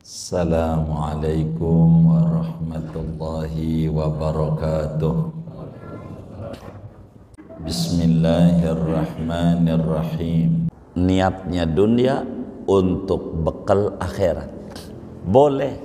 Assalamualaikum warahmatullahi wabarakatuh. Bismillahirrahmanirrahim. Niatnya dunia untuk bekal akhirat. Boleh.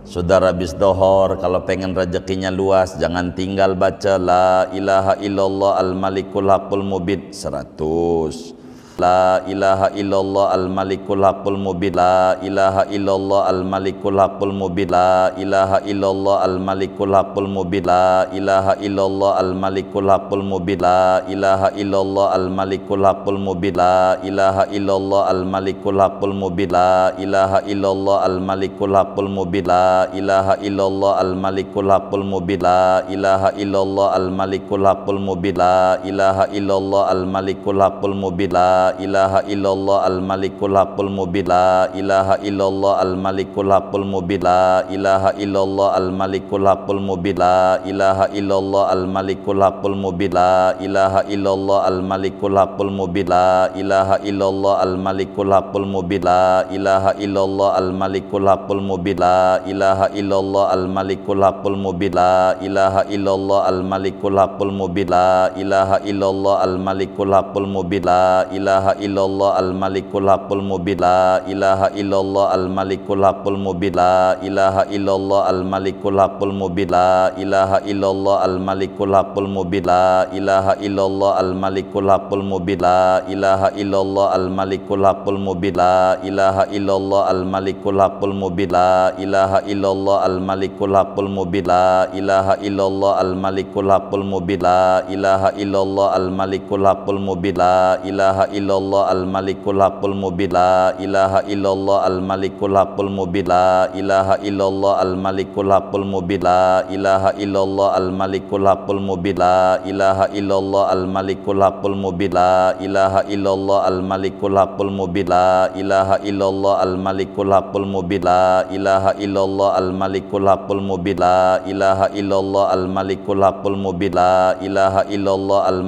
Saudara habis dohor, kalau pengen rezekinya luas, jangan tinggal baca La ilaha illallah al-malikul haqqul mubin 100. La ilaha illallah al-malikul haqqul mubin. La ilaha illallah al-malikul haqqul mubin. La ilaha illallah al-malikul haqqul mubin. La ilaha illallah al-malikul haqqul mubin. La ilaha illallah al-malikul haqqul mubin. La ilaha illallah al-malikul haqqul mubin. La ilaha illallah al-malikul haqqul mubin. La ilaha illallah al-malikul haqqul mubin. La ilaha illallah al-malikul haqqul mubin. La ilaha illallah al-malikul haqqul mubin. La ilaha illallah al-malikul haqqul mubin. La ilaha illallah al-malikul haqqul mubin. La ilaha illallah al-malikul haqqul mubin. La ilaha illallah al-malikul haqqul mubin. La ilaha illallah al-malikul haqqul mubin. La ilaha illallah al-malikul haqqul mubin. La ilaha illallah al-malikul haqqul mubin. La ilaha illallah al-malikul haqqul mubin. La ilaha illallah al-malikul haqqul mubin. La ilaha illallah al-malikul haqqul mubin. La ilaha illallah al-malikul haqqul mubin. La ilaha illallah al-malikul haqqul mubin. La ilaha illallah al-malikul haqqul mubin. La ilaha illallah al-malikul haqqul mubin. La ilaha illallah al-malikul haqqul mubin. La ilaha illallah al-malikul haqqul mubin. La ilaha illallah al-malikul haqqul mubin. La ilaha illallah al-malikul haqqul mubin. La ilaha illallah al-malikul haqqul mubin. La ilaha illallah al-malikul haqqul mubin. La ilaha illallah al-malikul haqqul mubin. La ilaha illallah al-malikul haqqul mubin. La ilaha illallah al-malikul haqqul mubin. La ilaha illallah al-malikul haqqul mubin. La ilaha illallah al-malikul haqqul mubin. La ilaha illallah al-malikul haqqul mubin. La ilaha illallah al-malikul haqqul mubin. La ilaha illallah al-malikul haqqul mubin. La ilaha illallah al-malikul haqqul mubin. La ilaha illallah al-malikul haqqul mubin. La ilaha illallah al-malikul haqqul mubin. La ilaha illallah al-malikul haqqul mubin. La ilaha illallah al-malikul haqqul mubin. La ilaha illallah al-malikul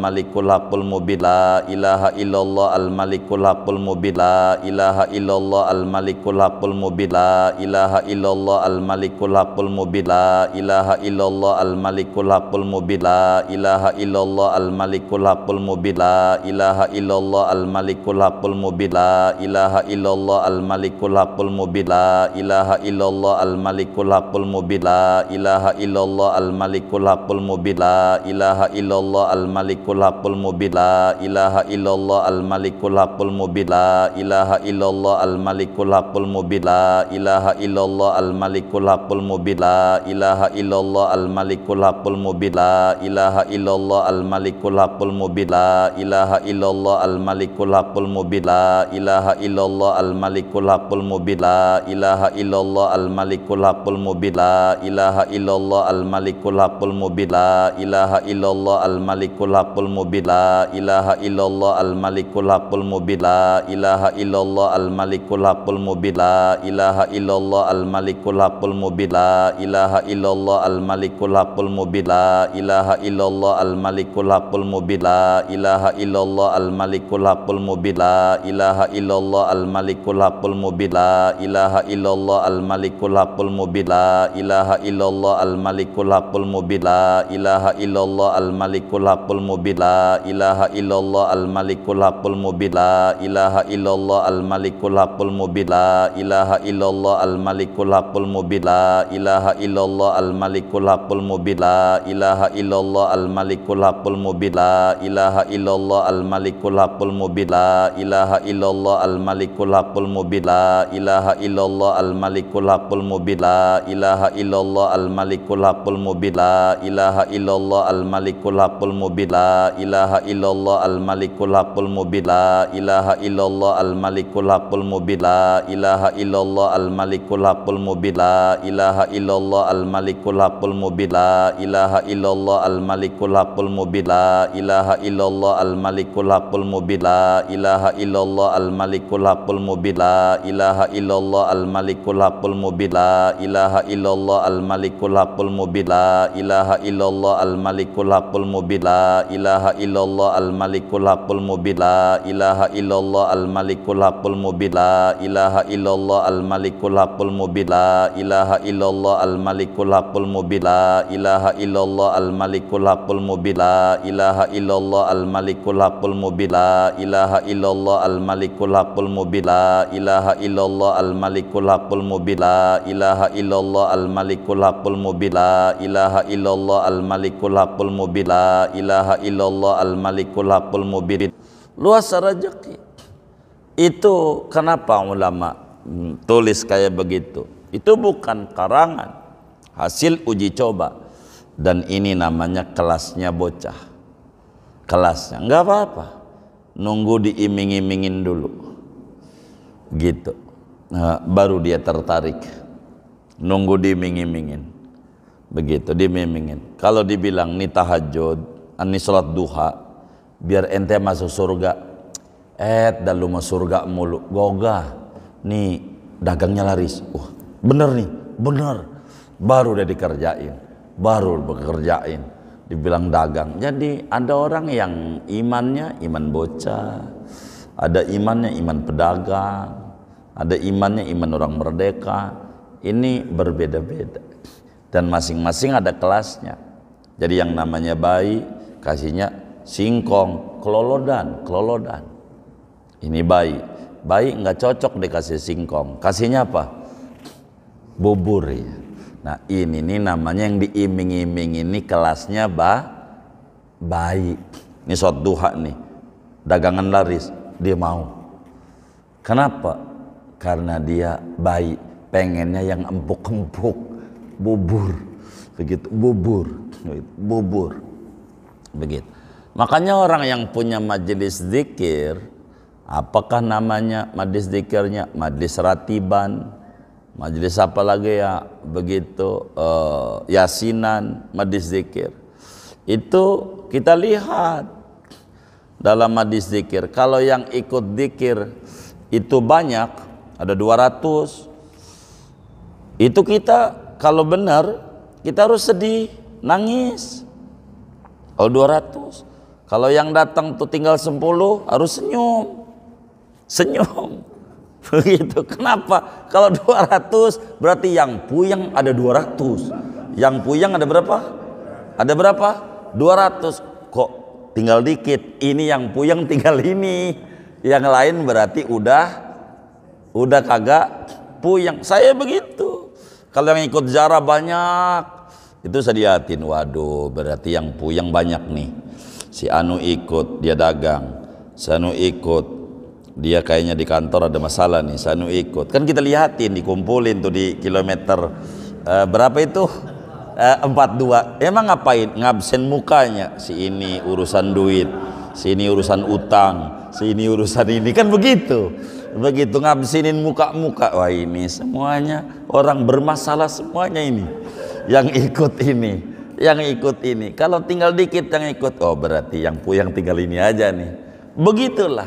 haqqul mubin. La ilaha illallah al-malikul haqqul mubin. La ilaha illallah al-malikul haqqul mubin. La ilaha illallah al-malikul haqqul mubin. La ilaha illallah al-malikul haqqul mubin. La ilaha illallah al-malikul haqqul mubin. La ilaha illallah al-malikul haqqul mubin. La ilaha illallah al-malikul haqqul mubin. La ilaha illallah al-malikul haqqul mubin. La ilaha illallah al-malikul haqqul mubin. La ilaha illallah al-malikul haqqul mubin. La ilaha illallah al-malikul haqqul mubin. La ilaha illallah al-malikul haqqul mubin. La ilaha illallah al-malikul haqqul mubin. La ilaha illallah al-malikul haqqul mubin. La ilaha illallah al-malikul haqqul mubin. La ilaha illallah al-malikul haqqul mubin. La ilaha illallah al-malikul haqqul mubin. La ilaha illallah al-malikul haqqul mubin. La ilaha illallah al-malikul haqqul mubin. La ilaha illallah al-malikul haqqul mubin. La ilaha illallah al-malikul haqqul mubin. La ilaha illallah al-malikul haqqul mubin. La ilaha illallah al-malikul haqqul mubin. La ilaha illallah al-malikul haqqul mubin. La ilaha illallah al-malikul haqqul mubin. La ilaha illallah al-malikul haqqul mubin. La ilaha illallah al-malikul haqqul mubin. La ilaha illallah al-malikul haqqul mubin. La ilaha illallah al-malikul haqqul mubin. La ilaha illallah al-malikul haqqul mubin. La ilaha illallah al-malikul haqqul mubin. La ilaha illallah al-malikul haqqul mubin. La ilaha illallah al-malikul haqqul mubin. La ilaha illallah al-malikul haqqul mubin. La ilaha illallah al-malikul haqqul mubin. La ilaha illallah al-malikul haqqul mubin. La ilaha illallah al-malikul haqqul mubin. La ilaha illallah al-malikul haqqul mubin. La ilaha illallah al-malikul haqqul mubin. La ilaha illallah al-malikul haqqul mubin. La ilaha illallah al-malikul haqqul mubin. La ilaha illallah al-malikul haqqul mubin. La ilaha illallah al-malikul haqqul mubin. La ilaha illallah al-malikul haqqul mubin. La ilaha illallah al-malikul haqqul mubin. La ilaha illallah al-malikul haqqul mubin. La ilaha illallah al-malikul haqqul mubin. La La ilaha illallah al-malikul haqqul mubin. La ilaha illallah al-malikul haqqul mubin. La ilaha illallah al-malikul haqqul mubin. La ilaha illallah al-malikul haqqul mubin. La ilaha illallah al-malikul haqqul mubin. La ilaha illallah al-malikul haqqul mubin. La ilaha illallah al-malikul haqqul mubin. La ilaha illallah al-malikul haqqul mubin. La ilaha illallah al-malikul haqqul mubin. La ilaha illallah al-malikul haqqul mubin. Luas rezeki. Itu kenapa ulama tulis kayak begitu? Itu bukan karangan, hasil uji coba. Dan ini namanya kelasnya bocah. Kelasnya nggak apa-apa, nunggu diiming-imingin dulu gitu. Nah, baru dia tertarik. Nunggu diiming-imingin begitu, diiming-imingin. Kalau dibilang nih tahajud, ini sholat duha, biar ente masuk surga, dah lu masuk surga mulu, gogah nih dagangnya laris. Bener nih, bener, baru udah dikerjain, baru bekerjain, dibilang dagang. Jadi ada orang yang imannya iman bocah, ada imannya iman pedagang, ada imannya iman orang merdeka. Ini berbeda-beda dan masing-masing ada kelasnya. Jadi yang namanya bayi kasihnya singkong, kelolodan. Ini bayi nggak cocok dikasih singkong, kasihnya apa? Bubur ya. Nah ini nih namanya yang diiming-iming, ini kelasnya bayi. Ini sholat duha nih, dagangan laris, dia mau. Kenapa? Karena dia bayi, pengennya yang empuk-empuk, bubur, begitu, bubur, begitu. Makanya orang yang punya majelis zikir, apakah namanya majelis zikirnya, majelis ratiban, majelis apa lagi ya, begitu, yasinan, majelis zikir, itu kita lihat dalam majelis zikir. Kalau yang ikut zikir itu banyak, ada 200, itu kita kalau benar kita harus sedih, nangis. Kalau 200, kalau yang datang tuh tinggal 10 harus senyum begitu. Kenapa? Kalau 200 berarti yang puyeng ada 200, yang puyeng ada berapa? Ada berapa? 200. Kok tinggal dikit? Ini yang puyeng tinggal ini, yang lain berarti udah kagak puyeng. Saya begitu. Kalau yang ikut ziarah banyak, itu saya liatin, waduh berarti yang puyeng banyak nih. Si Anu ikut, dia dagang. Si Anu ikut, dia kayaknya di kantor ada masalah nih. Si Anu ikut, kan kita lihatin, dikumpulin tuh di kilometer berapa itu? 42. Emang ngapain? Ngabsen mukanya. Si ini urusan duit, si ini urusan utang, si ini urusan ini, kan begitu. Begitu ngabsinin muka-muka, wah ini semuanya orang bermasalah semuanya ini. Yang ikut ini, kalau tinggal dikit yang ikut, oh berarti yang puyeng tinggal ini aja nih. Begitulah,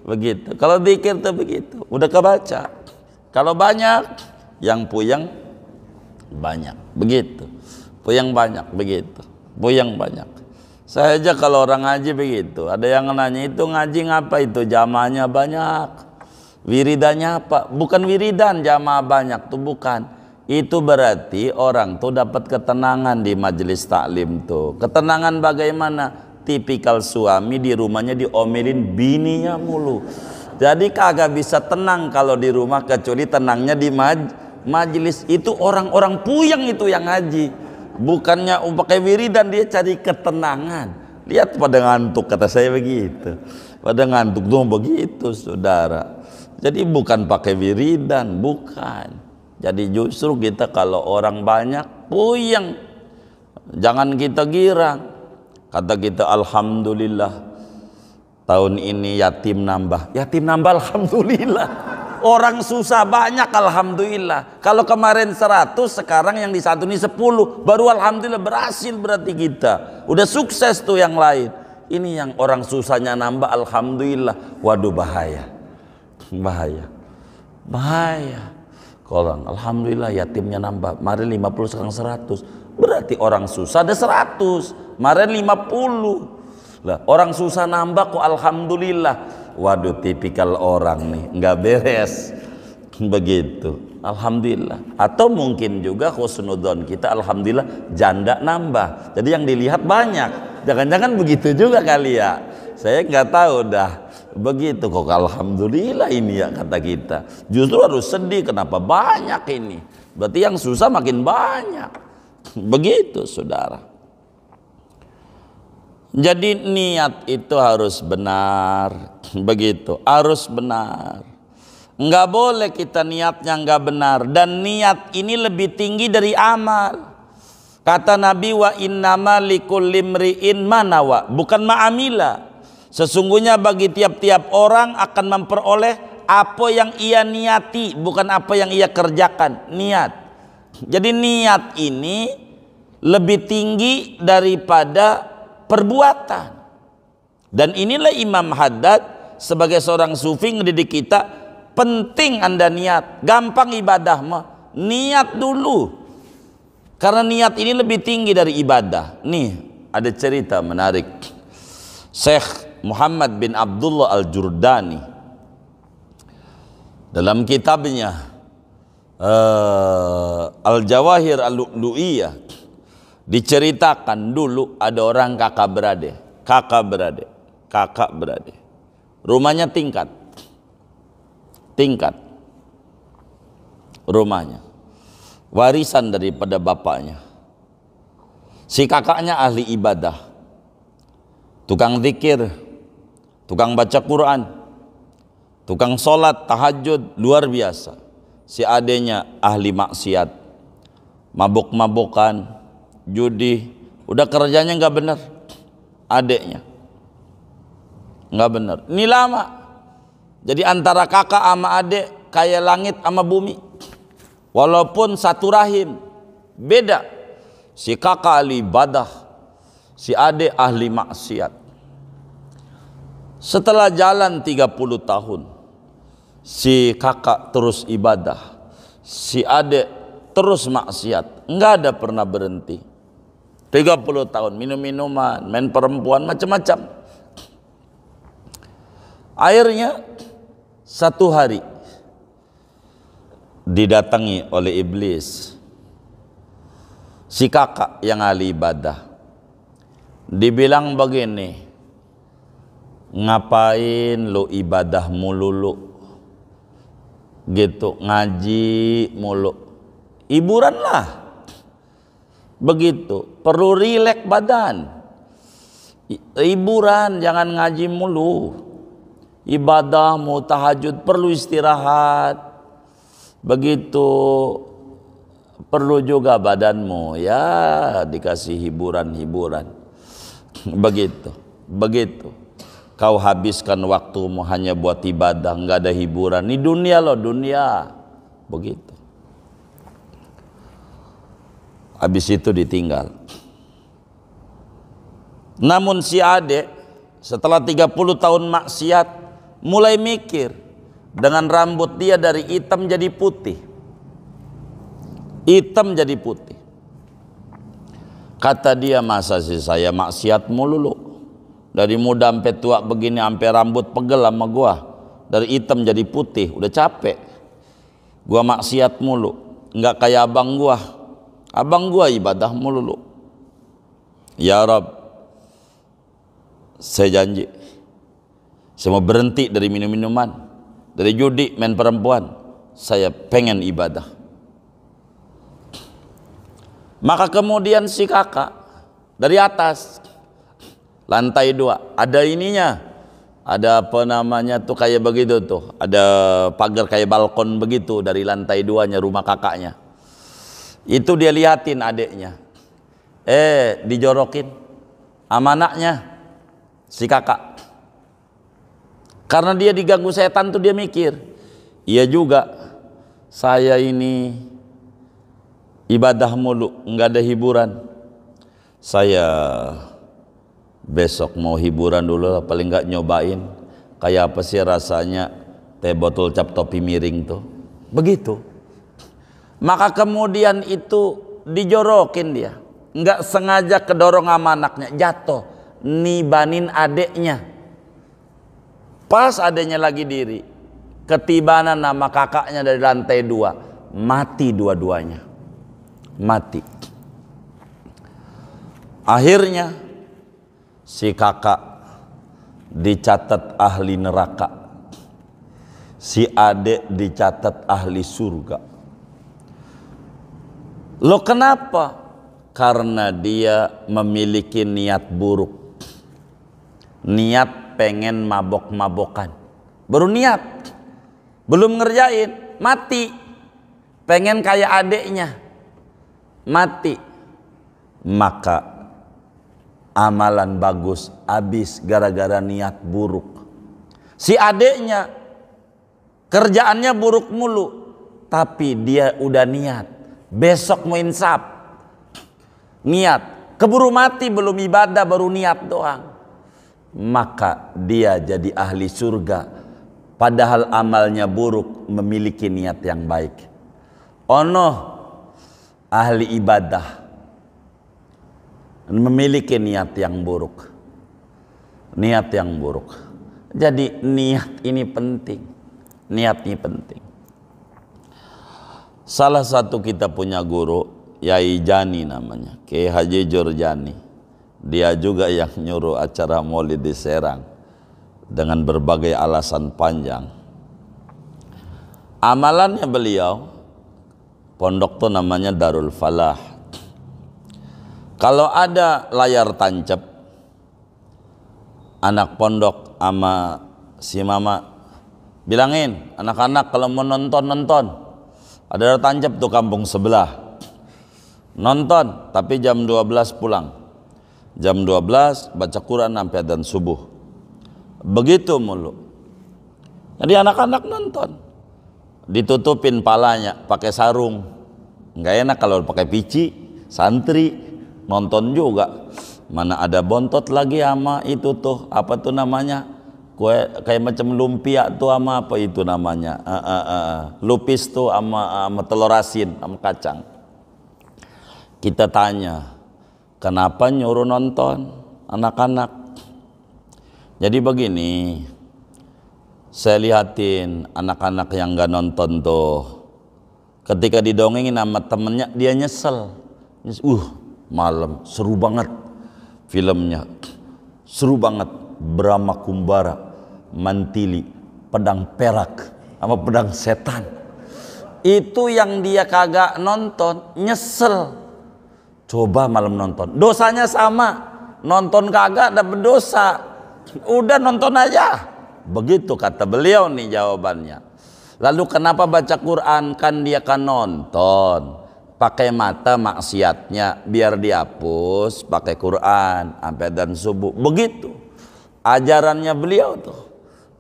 begitu. Kalau dikir tuh begitu, udah kebaca. Kalau banyak, yang puyeng banyak, begitu. Puyeng banyak, begitu. Puyeng banyak. Saya aja kalau orang ngaji begitu, ada yang nanya, itu ngaji ngapa itu, jamaahnya banyak, wiridannya apa? Bukan wiridan jamaah banyak tuh, bukan. Itu berarti orang tuh dapat ketenangan di majelis taklim tuh. Ketenangan bagaimana? Tipikal suami di rumahnya diomelin bininya mulu, jadi kagak bisa tenang kalau di rumah, kecuali tenangnya di majelis. Itu orang-orang puyeng itu yang ngaji, bukannya pakai wiridan, dia cari ketenangan. Lihat pada ngantuk, kata saya begitu, pada ngantuk tuh begitu saudara. Jadi bukan pakai wiridan, bukan. Jadi justru kita kalau orang banyak puyeng, jangan kita girang. Kata kita alhamdulillah tahun ini yatim nambah alhamdulillah. Orang susah banyak alhamdulillah. Kalau kemarin 100, sekarang yang disantuni 10, baru alhamdulillah, berhasil berarti kita. Udah sukses tuh yang lain. Ini yang orang susahnya nambah alhamdulillah. Waduh bahaya. Orang alhamdulillah yatimnya nambah, kemarin 50 sekarang 100, berarti orang susah ada 100, kemarin 50, Lah, orang susah nambah kok alhamdulillah. Waduh, tipikal orang nih, nggak beres. Begitu. Alhamdulillah. Atau mungkin juga husnudzon kita alhamdulillah janda nambah. Jadi yang dilihat banyak. Jangan-jangan begitu juga kali ya. Saya nggak tahu dah. Begitu kok alhamdulillah ini ya kata kita. Justru harus sedih kenapa banyak ini. Berarti yang susah makin banyak. Begitu saudara. Jadi niat itu harus benar. Begitu, harus benar. Enggak boleh kita niatnya enggak benar. Dan niat ini lebih tinggi dari amal. Kata Nabi, wa innama likulli imri'in ma nawa, bukan ma'amila. Sesungguhnya bagi tiap-tiap orang akan memperoleh apa yang ia niati, bukan apa yang ia kerjakan. Niat. Jadi niat ini lebih tinggi daripada perbuatan. Dan inilah Imam Haddad sebagai seorang sufi ngedidik kita, penting Anda niat. Gampang ibadah mah, niat dulu. Karena niat ini lebih tinggi dari ibadah. Nih, ada cerita menarik. Syekh Muhammad bin Abdullah Al-Jurdani dalam kitabnya Al-Jawahir Al-Lu'lu'iyah diceritakan dulu ada orang kakak beradik. Rumahnya tingkat rumahnya. Warisan daripada bapaknya. Si kakaknya ahli ibadah. Tukang zikir, tukang baca Quran, tukang sholat, tahajud, luar biasa. Si adenya ahli maksiat, mabuk-mabukan, judi, udah kerjanya nggak benar. Adeknya nggak benar. Ini lama. Jadi antara kakak sama adek kayak langit sama bumi. Walaupun satu rahim, beda. Si kakak ahli ibadah, si adek ahli maksiat. Setelah jalan 30 tahun, si kakak terus ibadah, si adek terus maksiat, nggak ada pernah berhenti. 30 tahun minum-minuman, main perempuan, macam-macam. Akhirnya satu hari didatangi oleh iblis si kakak yang ahli ibadah. Dibilang begini, ngapain lu ibadah mulu gitu, ngaji mulu, hiburan lah. Begitu, perlu rileks badan, hiburan, jangan ngaji mulu. Ibadah mau tahajud perlu istirahat. Begitu, perlu juga badanmu ya dikasih hiburan-hiburan. Begitu. Kau habiskan waktumu hanya buat ibadah, nggak ada hiburan. Ini dunia loh, dunia. Begitu. Habis itu ditinggal. Namun si adek setelah 30 tahun maksiat mulai mikir. Dengan rambut dia dari hitam jadi putih. Hitam jadi putih. Kata dia, masa sih saya maksiat mulu. Dari muda sampai tua begini, sampai rambut pegel sama gua. Dari hitam jadi putih, udah capek. Gua maksiat mulu. Enggak kayak abang gua. Abang gua ibadah mulu. Ya Rabb, saya janji, saya mau berhenti dari minum-minuman, dari judi, main perempuan. Saya pengen ibadah. Maka kemudian si kakak dari atas lantai 2 ada ininya, ada apa namanya tuh kayak begitu tuh, ada pagar kayak balkon begitu dari lantai 2-nya rumah kakaknya. Itu dia liatin adeknya, dijorokin sama anaknya si kakak. Karena dia diganggu setan tuh dia mikir, iya juga saya ini ibadah mulu, nggak ada hiburan. Saya besok mau hiburan dulu, paling nggak nyobain kayak apa sih rasanya teh botol cap topi miring tuh. Begitu. Maka kemudian itu dijorokin dia, nggak sengaja kedorong sama anaknya, jatuh. nibanin adeknya. Pas adeknya lagi diri, ketibanan nama kakaknya dari lantai 2, mati dua-duanya, mati. Akhirnya si kakak dicatat ahli neraka, si adek dicatat ahli surga. Loh kenapa? Karena dia memiliki niat buruk, niat pengen mabok-mabokan, baru niat, belum ngerjain, mati. Pengen kayak adeknya, mati. Maka amalan bagus habis gara-gara niat buruk. Si adeknya kerjaannya buruk mulu, tapi dia udah niat, besok mau insaf, niat, keburu mati, belum ibadah, baru niat doang. Maka dia jadi ahli surga, padahal amalnya buruk, memiliki niat yang baik. Ono ahli ibadah memiliki niat yang buruk, niat yang buruk. Jadi niat ini penting, niat ini penting. Salah satu kita punya guru, Yai Jani namanya, Kiai Haji Jurjani. Dia juga yang nyuruh acara Maulid di Serang dengan berbagai alasan panjang. Amalannya beliau, pondok tuh namanya Darul Falah. Kalau ada layar tancap, anak pondok sama si mama bilangin, anak-anak kalau mau nonton, ada layar tancap tuh kampung sebelah, nonton, tapi jam 12 pulang. Jam 12 baca Quran sampai adzan subuh. Begitu mulu. Jadi anak-anak nonton, ditutupin palanya pakai sarung. Nggak enak kalau pakai pici. Santri nonton juga, mana ada bontot lagi sama itu tuh, apa tuh namanya, kue kayak macam lumpia tuh sama apa itu namanya, lupis tuh sama telur asin sama kacang. Kita tanya, kenapa nyuruh nonton anak-anak? Jadi begini, saya lihatin anak-anak yang gak nonton tuh, ketika didongengin sama temennya dia nyesel. Malam seru banget filmnya, seru banget, Brahma Kumbara, Mantili, pedang perak sama pedang setan. Itu yang dia kagak nonton, nyesel. Coba malam nonton, dosanya sama, nonton kagak dapet dosa, udah nonton aja. Begitu kata beliau nih jawabannya. Lalu kenapa baca Quran? Kan dia kan nonton, pakai mata maksiatnya biar dihapus, pakai Quran sampai dan subuh. Begitu ajarannya beliau tuh,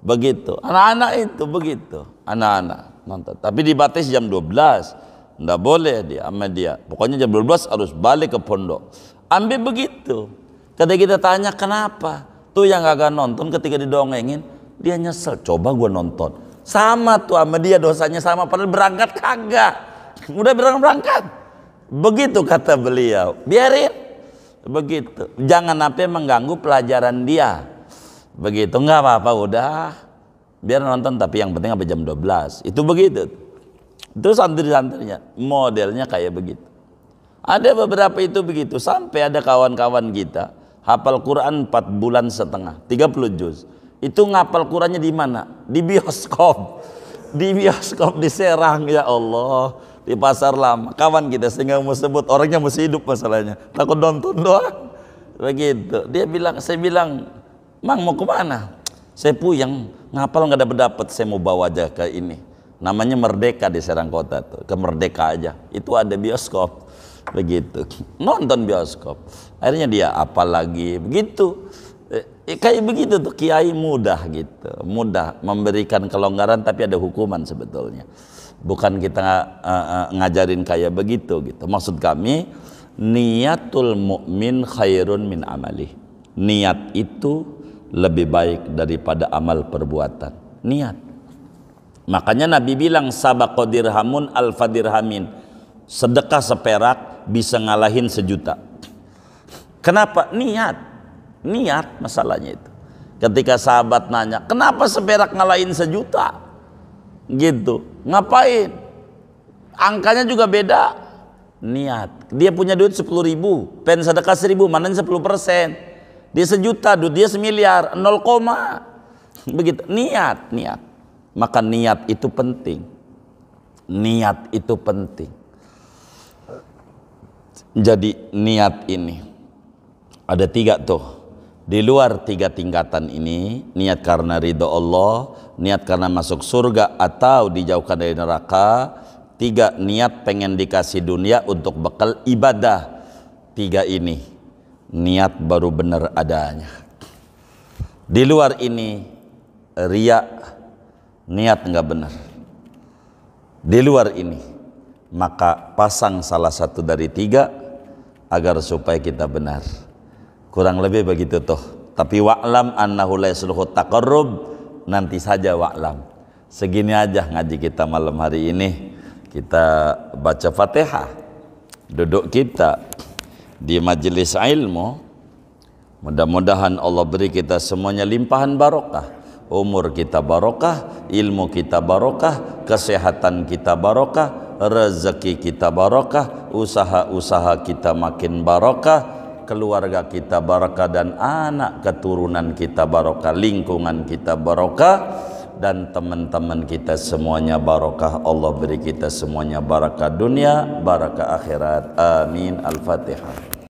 begitu. Anak-anak itu begitu, anak-anak nonton, tapi dibatasi jam 12. Nggak boleh dia sama dia, pokoknya jam 12 harus balik ke pondok. Ambil begitu. Ketika kita tanya kenapa, tuh yang gak nonton ketika didongengin dia nyesel. Coba gua nonton, sama tuh sama dia dosanya sama, padahal berangkat kagak, udah berangkat. Begitu kata beliau, biarin begitu, jangan sampai mengganggu pelajaran dia. Begitu, nggak apa-apa, udah biar nonton, tapi yang penting sampai jam 12. Itu begitu. Itu santri-santrinya modelnya kayak begitu. Ada beberapa itu begitu, sampai ada kawan-kawan kita hafal Quran 4 bulan setengah, 30 juz. Itu ngapal Qurannya di mana? Di bioskop. Di bioskop di Serang, ya Allah, di Pasar Lama. Kawan kita, sehingga mau sebut orangnya masih hidup masalahnya, takut nonton doang. Begitu. Dia bilang, saya bilang, "Mang mau kemana?" Saya puyeng, ngapal nggak dapat, saya mau bawa aja ke ini. Namanya Merdeka di Serang Kota tuh, ke Merdeka aja. Itu ada bioskop. Begitu. Nonton bioskop. Akhirnya dia apa lagi? Begitu. Kayak begitu tuh, kiai mudah gitu. Mudah memberikan kelonggaran, tapi ada hukuman sebetulnya. Bukan kita ngajarin kayak begitu gitu. Maksud kami, niatul mukmin khairun min amali. Niat itu lebih baik daripada amal perbuatan. Niat. Makanya Nabi bilang sabaqo dirhamun alfa dirhamin, sedekah seperak bisa ngalahin 1.000.000. Kenapa? Niat. Niat masalahnya itu. Ketika sahabat nanya, kenapa seperak ngalahin sejuta? Gitu. Ngapain? Angkanya juga beda. Niat. Dia punya duit 10.000, pengen sedekah 1.000, mana 10%. Dia sejuta, duit dia 1.000.000, 0, begitu. Niat. Maka niat itu penting. Niat itu penting. Jadi niat ini ada 3 tuh. Di luar 3 tingkatan ini, niat karena ridho Allah, niat karena masuk surga atau dijauhkan dari neraka. 3, niat pengen dikasih dunia untuk bekal ibadah. 3 ini niat baru benar adanya. Di luar ini riya, niat enggak benar. Di luar ini maka pasang salah satu dari 3 agar supaya kita benar. Kurang lebih begitu tuh. Tapi wa'lam annahu la yasluhu taqarrub, nanti saja wa'lam. Segini aja ngaji kita malam hari ini. Kita baca Fatihah, duduk kita di majelis ilmu. Mudah-mudahan Allah beri kita semuanya limpahan barokah. Umur kita barokah, ilmu kita barokah, kesehatan kita barokah, rezeki kita barokah, usaha-usaha kita makin barokah, keluarga kita barokah, dan anak keturunan kita barokah, lingkungan kita barokah, dan teman-teman kita semuanya barokah. Allah beri kita semuanya barakah dunia, barakah akhirat. Amin. Al-Fatihah.